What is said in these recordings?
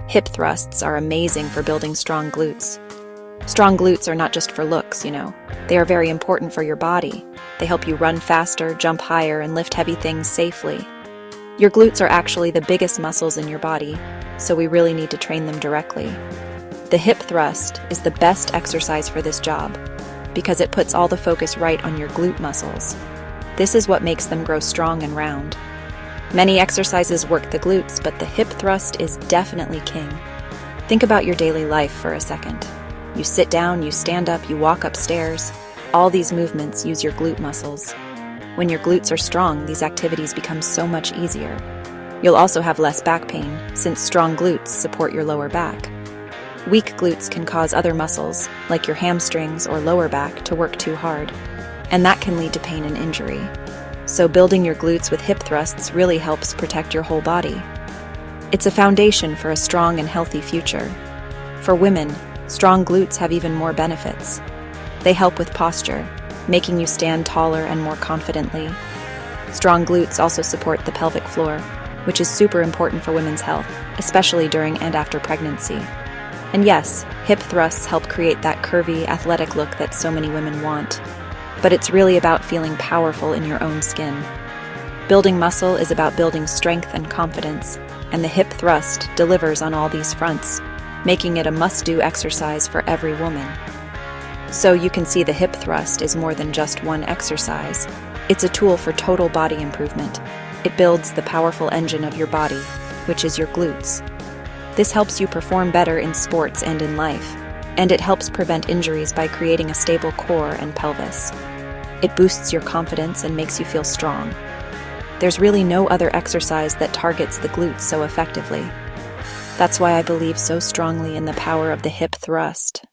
Hip thrusts are amazing for building strong glutes. Strong glutes are not just for looks, They are very important for your body. They help you run faster, jump higher, and lift heavy things safely. Your glutes are actually the biggest muscles in your body, so we really need to train them directly. The hip thrust is the best exercise for this job because it puts all the focus right on your glute muscles. This is what makes them grow strong and round. Many exercises work the glutes, but the hip thrust is definitely king. Think about your daily life for a second. You sit down, you stand up, you walk upstairs. All these movements use your glute muscles. When your glutes are strong, these activities become so much easier. You'll also have less back pain, since strong glutes support your lower back. Weak glutes can cause other muscles, like your hamstrings or lower back, to work too hard, and that can lead to pain and injury. So building your glutes with hip thrusts really helps protect your whole body. It's a foundation for a strong and healthy future. For women, strong glutes have even more benefits. They help with posture, making you stand taller and more confidently. Strong glutes also support the pelvic floor, which is super important for women's health, especially during and after pregnancy. And yes, hip thrusts help create that curvy, athletic look that so many women want. But it's really about feeling powerful in your own skin. Building muscle is about building strength and confidence, and the hip thrust delivers on all these fronts, making it a must-do exercise for every woman. So you can see the hip thrust is more than just one exercise. It's a tool for total body improvement. It builds the powerful engine of your body, which is your glutes. This helps you perform better in sports and in life, and it helps prevent injuries by creating a stable core and pelvis. It boosts your confidence and makes you feel strong. There's really no other exercise that targets the glutes so effectively. That's why I believe so strongly in the power of the hip thrust.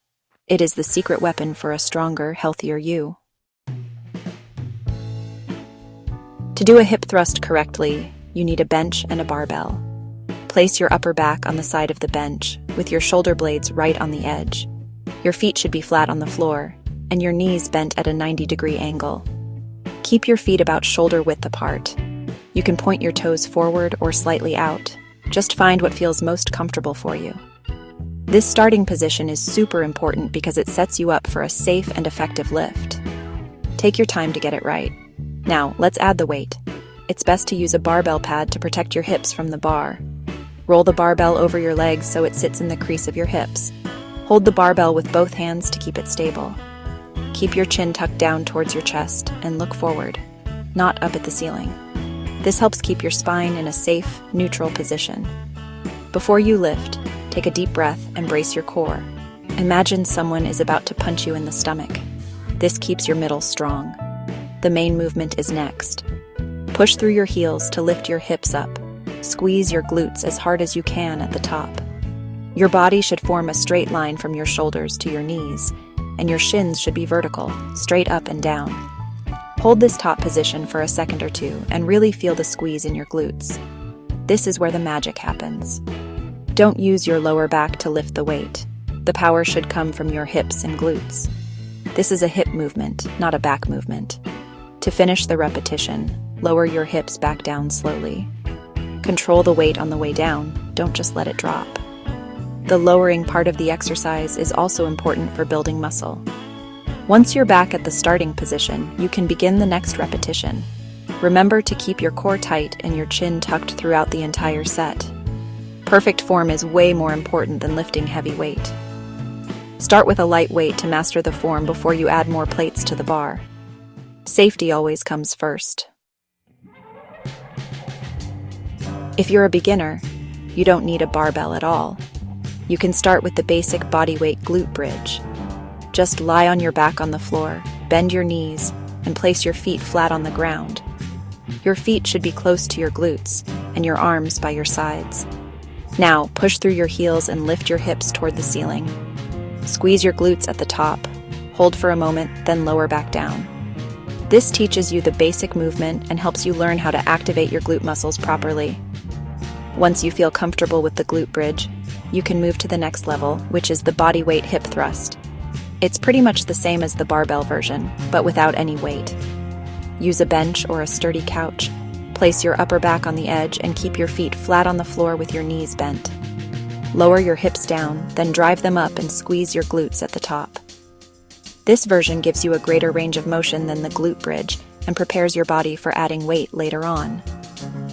It is the secret weapon for a stronger, healthier you. To do a hip thrust correctly, you need a bench and a barbell. Place your upper back on the side of the bench, with your shoulder blades right on the edge. Your feet should be flat on the floor, and your knees bent at a 90-degree angle. Keep your feet about shoulder width apart. You can point your toes forward or slightly out. Just find what feels most comfortable for you. This starting position is super important because it sets you up for a safe and effective lift. Take your time to get it right. Now, let's add the weight. It's best to use a barbell pad to protect your hips from the bar. Roll the barbell over your legs so it sits in the crease of your hips. Hold the barbell with both hands to keep it stable. Keep your chin tucked down towards your chest and look forward, not up at the ceiling. This helps keep your spine in a safe, neutral position. Before you lift, take a deep breath and brace your core. Imagine someone is about to punch you in the stomach. This keeps your middle strong. The main movement is next. Push through your heels to lift your hips up. Squeeze your glutes as hard as you can at the top. Your body should form a straight line from your shoulders to your knees, and your shins should be vertical, straight up and down. Hold this top position for a second or two and really feel the squeeze in your glutes. This is where the magic happens. Don't use your lower back to lift the weight. The power should come from your hips and glutes. This is a hip movement, not a back movement. To finish the repetition, lower your hips back down slowly. Control the weight on the way down, don't just let it drop. The lowering part of the exercise is also important for building muscle. Once you're back at the starting position, you can begin the next repetition. Remember to keep your core tight and your chin tucked throughout the entire set. Perfect form is way more important than lifting heavy weight. Start with a light weight to master the form before you add more plates to the bar. Safety always comes first. If you're a beginner, you don't need a barbell at all. You can start with the basic bodyweight glute bridge. Just lie on your back on the floor, bend your knees, and place your feet flat on the ground. Your feet should be close to your glutes, and your arms by your sides. Now, push through your heels and lift your hips toward the ceiling. Squeeze your glutes at the top. Hold for a moment, then lower back down. This teaches you the basic movement and helps you learn how to activate your glute muscles properly. Once you feel comfortable with the glute bridge, you can move to the next level, which is the bodyweight hip thrust. It's pretty much the same as the barbell version, but without any weight. Use a bench or a sturdy couch. Place your upper back on the edge and keep your feet flat on the floor with your knees bent. Lower your hips down, then drive them up and squeeze your glutes at the top. This version gives you a greater range of motion than the glute bridge and prepares your body for adding weight later on.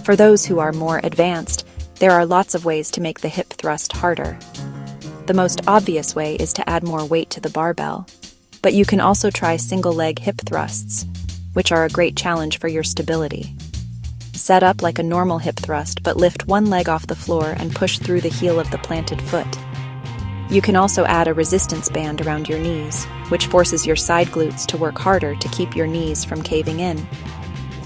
For those who are more advanced, there are lots of ways to make the hip thrust harder. The most obvious way is to add more weight to the barbell, but you can also try single-leg hip thrusts, which are a great challenge for your stability. Set up like a normal hip thrust, but lift one leg off the floor and push through the heel of the planted foot. You can also add a resistance band around your knees, which forces your side glutes to work harder to keep your knees from caving in.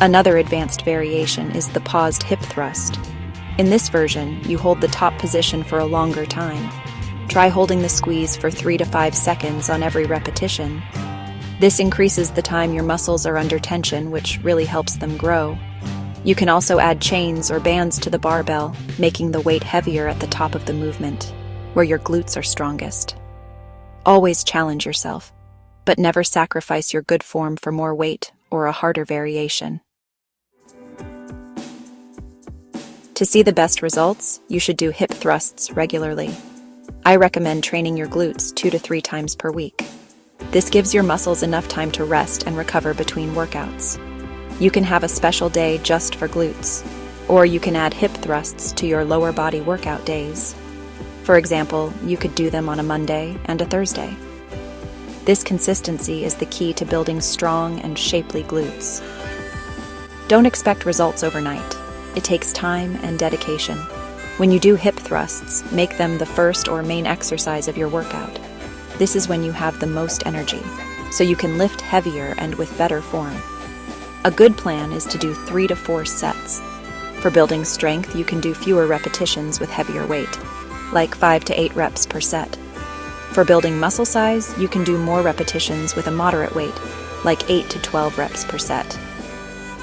Another advanced variation is the paused hip thrust. In this version, you hold the top position for a longer time. Try holding the squeeze for 3 to 5 seconds on every repetition. This increases the time your muscles are under tension, which really helps them grow. You can also add chains or bands to the barbell, making the weight heavier at the top of the movement, where your glutes are strongest. Always challenge yourself, but never sacrifice your good form for more weight or a harder variation. To see the best results, you should do hip thrusts regularly. I recommend training your glutes 2 to 3 times per week. This gives your muscles enough time to rest and recover between workouts. You can have a special day just for glutes, or you can add hip thrusts to your lower body workout days. For example, you could do them on a Monday and a Thursday. This consistency is the key to building strong and shapely glutes. Don't expect results overnight. It takes time and dedication. When you do hip thrusts, make them the first or main exercise of your workout. This is when you have the most energy, so you can lift heavier and with better form. A good plan is to do 3 to 4 sets. For building strength, you can do fewer repetitions with heavier weight, like 5 to 8 reps per set. For building muscle size, you can do more repetitions with a moderate weight, like 8 to 12 reps per set.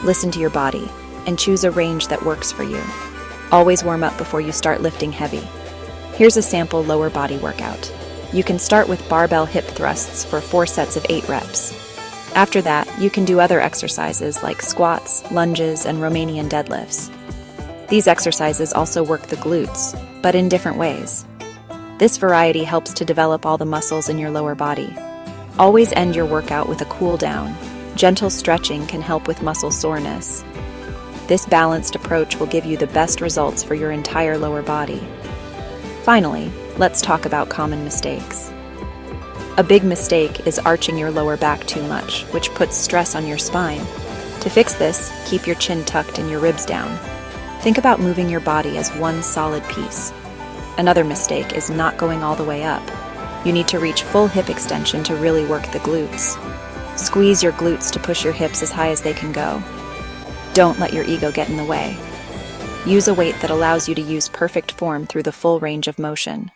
Listen to your body and choose a range that works for you. Always warm up before you start lifting heavy. Here's a sample lower body workout. You can start with barbell hip thrusts for 4 sets of 8 reps. After that, you can do other exercises like squats, lunges, and Romanian deadlifts. These exercises also work the glutes, but in different ways. This variety helps to develop all the muscles in your lower body. Always end your workout with a cool down. Gentle stretching can help with muscle soreness. This balanced approach will give you the best results for your entire lower body. Finally, let's talk about common mistakes. A big mistake is arching your lower back too much, which puts stress on your spine. To fix this, keep your chin tucked and your ribs down. Think about moving your body as one solid piece. Another mistake is not going all the way up. You need to reach full hip extension to really work the glutes. Squeeze your glutes to push your hips as high as they can go. Don't let your ego get in the way. Use a weight that allows you to use perfect form through the full range of motion.